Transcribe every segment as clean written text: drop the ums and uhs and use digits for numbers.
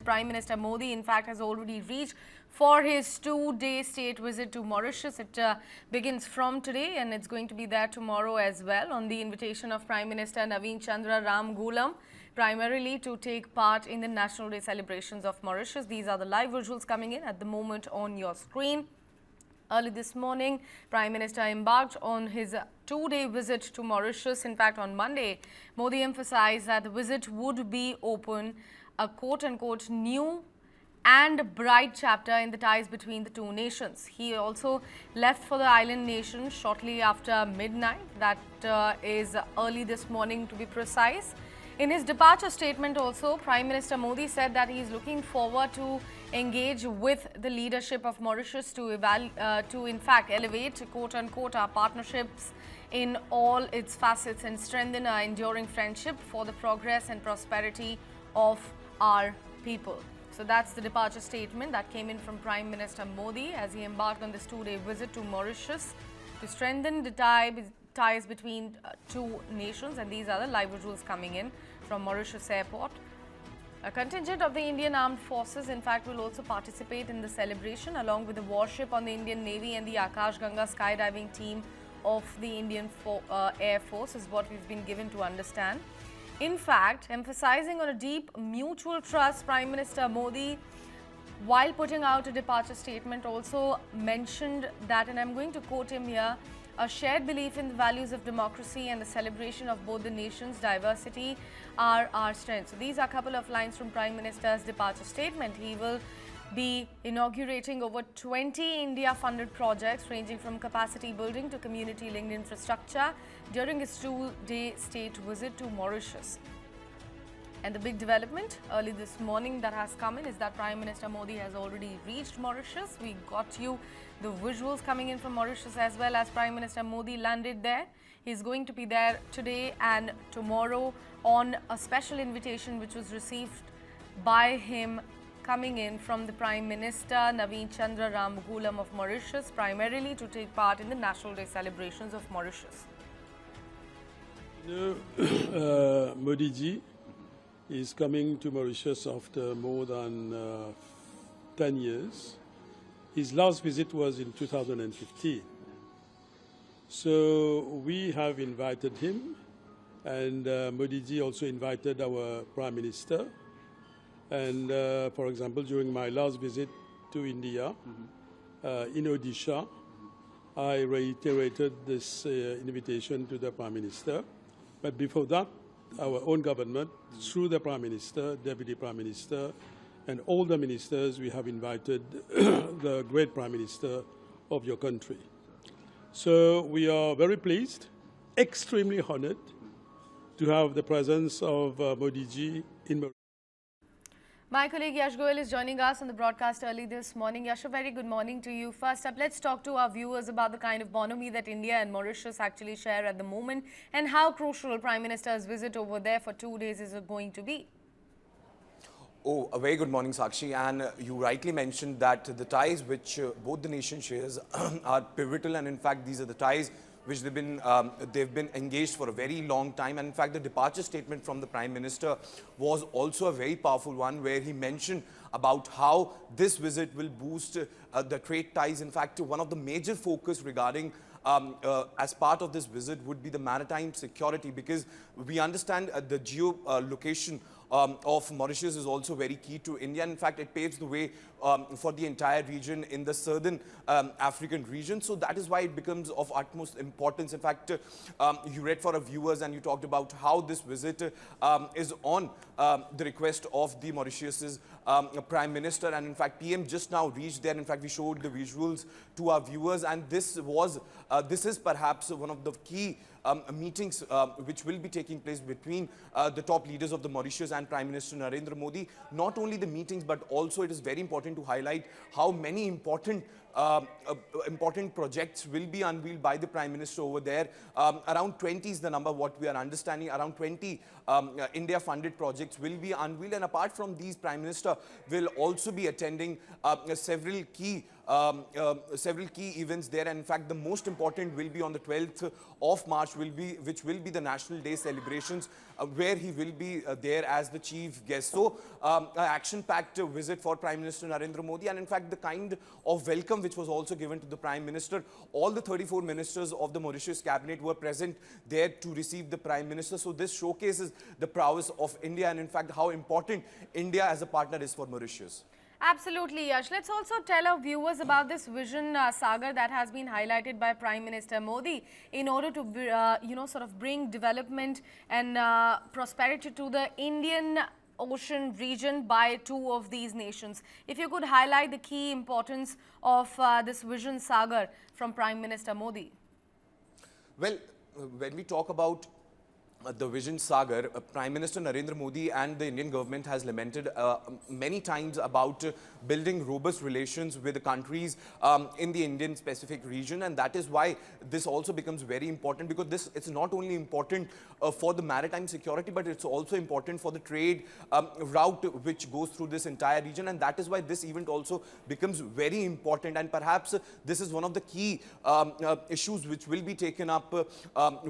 Prime Minister Modi, in fact, has already reached for his 2-day state visit to Mauritius. It begins from today and it's going to be there tomorrow as well, on the invitation of Prime Minister Navinchandra Ramgoolam, primarily to take part in the National Day celebrations of Mauritius. These are the live visuals coming in at the moment on your screen. Early this morning, Prime Minister embarked on his 2-day visit to Mauritius. In fact, on Monday, Modi emphasized that the visit would be open a quote-unquote new and bright chapter in the ties between the two nations. He also left for the island nation shortly after midnight, that is early this morning to be precise. In his departure statement also, Prime Minister Modi said that he is looking forward to engage with the leadership of Mauritius to in fact elevate quote-unquote our partnerships in all its facets and strengthen our enduring friendship for the progress and prosperity of our people. So that's the departure statement that came in from Prime Minister Modi as he embarked on this 2-day visit to Mauritius to strengthen the ties between two nations. And these are the live visuals coming in from Mauritius Airport. A contingent of the Indian Armed Forces, in fact, will also participate in the celebration along with the warship on the Indian Navy and the Akash Ganga skydiving team of the Indian Air Force, is what we've been given to understand. In fact, emphasizing on a deep mutual trust, Prime Minister Modi, while putting out a departure statement, also mentioned that, and I'm going to quote him here, a shared belief in the values of democracy and the celebration of both the nations' diversity are our strength. So these are a couple of lines from Prime Minister's departure statement. He will be inaugurating over 20 India-funded projects ranging from capacity building to community-linked infrastructure during his 2-day state visit to Mauritius. And the big development early this morning that has come in is that Prime Minister Modi has already reached Mauritius. We got you the visuals coming in from Mauritius as well. As Prime Minister Modi landed there, he's going to be there today and tomorrow on a special invitation which was received by him coming in from the Prime Minister Navinchandra Ramgoolam of Mauritius, primarily to take part in the National Day celebrations of Mauritius. Modi ji is coming to Mauritius after more than 10 years. His last visit was in 2015. So we have invited him, and Modi ji also invited our Prime Minister. And for example, during my last visit to India, in Odisha, I reiterated this invitation to the Prime Minister. But before that, our own government, through the Prime Minister, Deputy Prime Minister, and all the ministers, we have invited the great Prime Minister of your country. So we are very pleased, extremely honored to have the presence of Modi ji in Mauritius. My colleague Yash Goyal is joining us on the broadcast early this morning. Yash, a very good morning to you. First up, let's talk to our viewers about the kind of bonhomie that India and Mauritius actually share at the moment and how crucial Prime Minister's visit over there for 2 days is going to be. Oh, a very good morning, Sakshi. And you rightly mentioned that the ties which both the nation shares are pivotal, and in fact these are the ties which they've been engaged for a very long time. And in fact, the departure statement from the Prime Minister was also a very powerful one, where he mentioned about how this visit will boost the trade ties. In fact, one of the major focus regarding as part of this visit would be the maritime security, because we understand the geolocation of Mauritius is also very key to India. In fact, it paves the way for the entire region in the southern African region. So that is why it becomes of utmost importance. In fact, you read for our viewers and you talked about how this visit is on the request of the Mauritius's Prime Minister. And in fact, PM just now reached there. In fact, we showed the visuals to our viewers, and this is perhaps one of the key meetings which will be taking place between the top leaders of the Mauritius and Prime Minister Narendra Modi. Not only the meetings, but also it is very important to highlight how many important important projects will be unveiled by the Prime Minister over there. Around 20 is the number what we are understanding. Around 20 India-funded projects will be unveiled, and apart from these, Prime Minister will also be attending several key events there. And in fact, the most important will be on the 12th of March, which will be the National Day celebrations, where he will be there as the chief guest. So, an action-packed visit for Prime Minister Narendra Modi, and in fact, the kind of welcome which was also given to the Prime Minister. All the 34 ministers of the Mauritius cabinet were present there to receive the Prime Minister. So, this showcases the prowess of India, and in fact, how important India as a partner is for Mauritius. Absolutely, Yash. Let's also tell our viewers about this vision saga that has been highlighted by Prime Minister Modi in order to, sort of bring development and prosperity to the Indian Ocean region by two of these nations. If you could highlight the key importance of this vision saga from Prime Minister Modi. Well, when we talk about the Vision Sagar, Prime Minister Narendra Modi and the Indian government has lamented many times about building robust relations with the countries in the Indian specific region, and that is why this also becomes very important, because it's not only important for the maritime security, but it's also important for the trade route which goes through this entire region, and that is why this event also becomes very important. And perhaps this is one of the key issues which will be taken up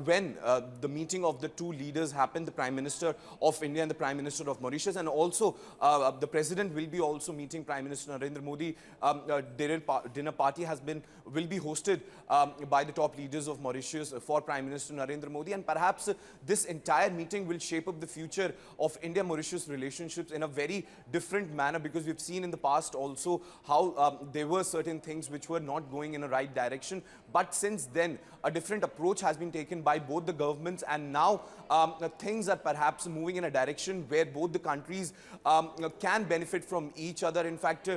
when the meeting of the two leaders happen, the Prime Minister of India and the Prime Minister of Mauritius, and also the President will be also meeting Prime Minister Narendra Modi. Dinner party will be hosted by the top leaders of Mauritius for Prime Minister Narendra Modi, and perhaps this entire meeting will shape up the future of India-Mauritius relationships in a very different manner, because we've seen in the past also how there were certain things which were not going in a right direction, but since then a different approach has been taken by both the governments, and now things are perhaps moving in a direction where both the countries can benefit from each other. In fact,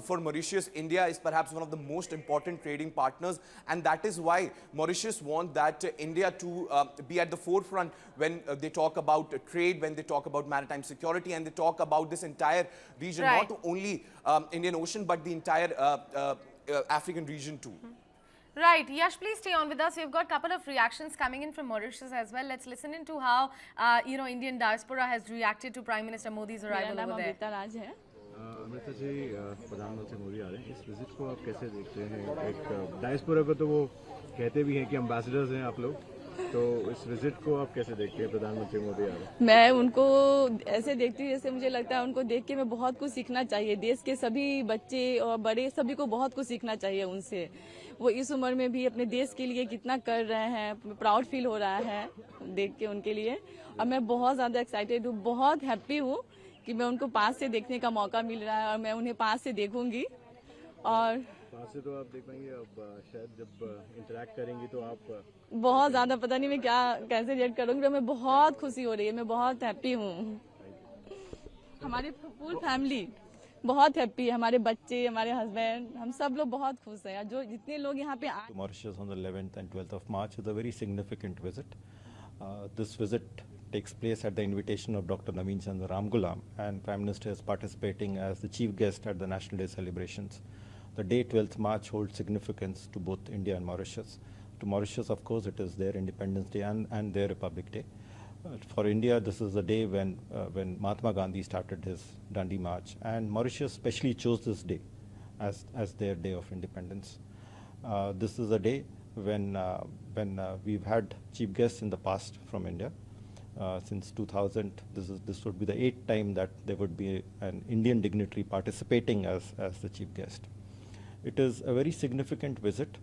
for Mauritius, India is perhaps one of the most important trading partners, and that is why Mauritius want that India to be at the forefront when they talk about trade, when they talk about maritime security, and they talk about this entire region, right. Not only Indian Ocean, but the entire African region too. Right. Yash, please stay on with us. We've got a couple of reactions coming in from Mauritius as well. Let's listen into how, Indian diaspora has reacted to Prime Minister Modi's arrival over there. Amrita ji, प्रधानमंत्री मोदी आ रहे हैं, इस visit को आप कैसे देखते हैं? एक डायस्पोरा को तो वो कहते भी हैं कि एम्बेसडर्स हैं आप लोग, तो इस विजिट को आप कैसे देखते हैं? प्रधानमंत्री मोदी आ रहे हैं। मैं उनको ऐसे देखती हूँ जैसे मुझे लगता है उनको देख के मैं बहुत कुछ सीखना चाहिए। देश के सभी बच्चे और बड़े सभी को बहुत कुछ सीखना चाहिए उनसे। वो इस उम्र में भी अपने देश के लिए कितना कर रहे हैं, प्राउड फील हो रहा है देख के उनके लिए, और मैं बहुत ज़्यादा एक्साइटेड हूँ, बहुत हैप्पी हूँ कि मैं उनको पास से देखने का मौका मिल रहा है और मैं उन्हें पास से देखूंगी। और पास से तो आप देख पाएंगे, अब शायद जब इंटरेक्ट करेंगी तो आप बहुत ज़्यादा पता नहीं मैं कैसे रिएक्ट करूंगी, तो मैं बहुत खुशी हो रही है, मैं बहुत हैप्पी हूँ। हमारी फुल फैमिली बहुत हैप्पी है, हमारे बच्चे, हमारे हस्बैंड, हम सब लोग बहुत खुश हैं। जो जितने लोग यहाँ पे आए। Mauritius on the 11th and 12th of March is a very significant visit. This visit takes place at the invitation of Dr. Navinchandra Ramgoolam, and Prime Minister is participating as the chief guest at the National Day celebrations. The day 12th March holds significance to both India and Mauritius. To Mauritius, of course, it is their Independence Day and their Republic Day. For India, this is the day when Mahatma Gandhi started his Dandi March, and Mauritius specially chose this day as their day of independence. This is a day when we've had chief guests in the past from India. Since 2000, this would be the 8th time that there would be an Indian dignitary participating as the chief guest. It is a very significant visit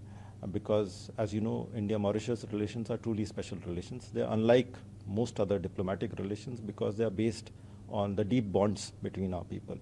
because, as you know, India-Mauritius relations are truly special relations. They are unlike most other diplomatic relations because they are based on the deep bonds between our people.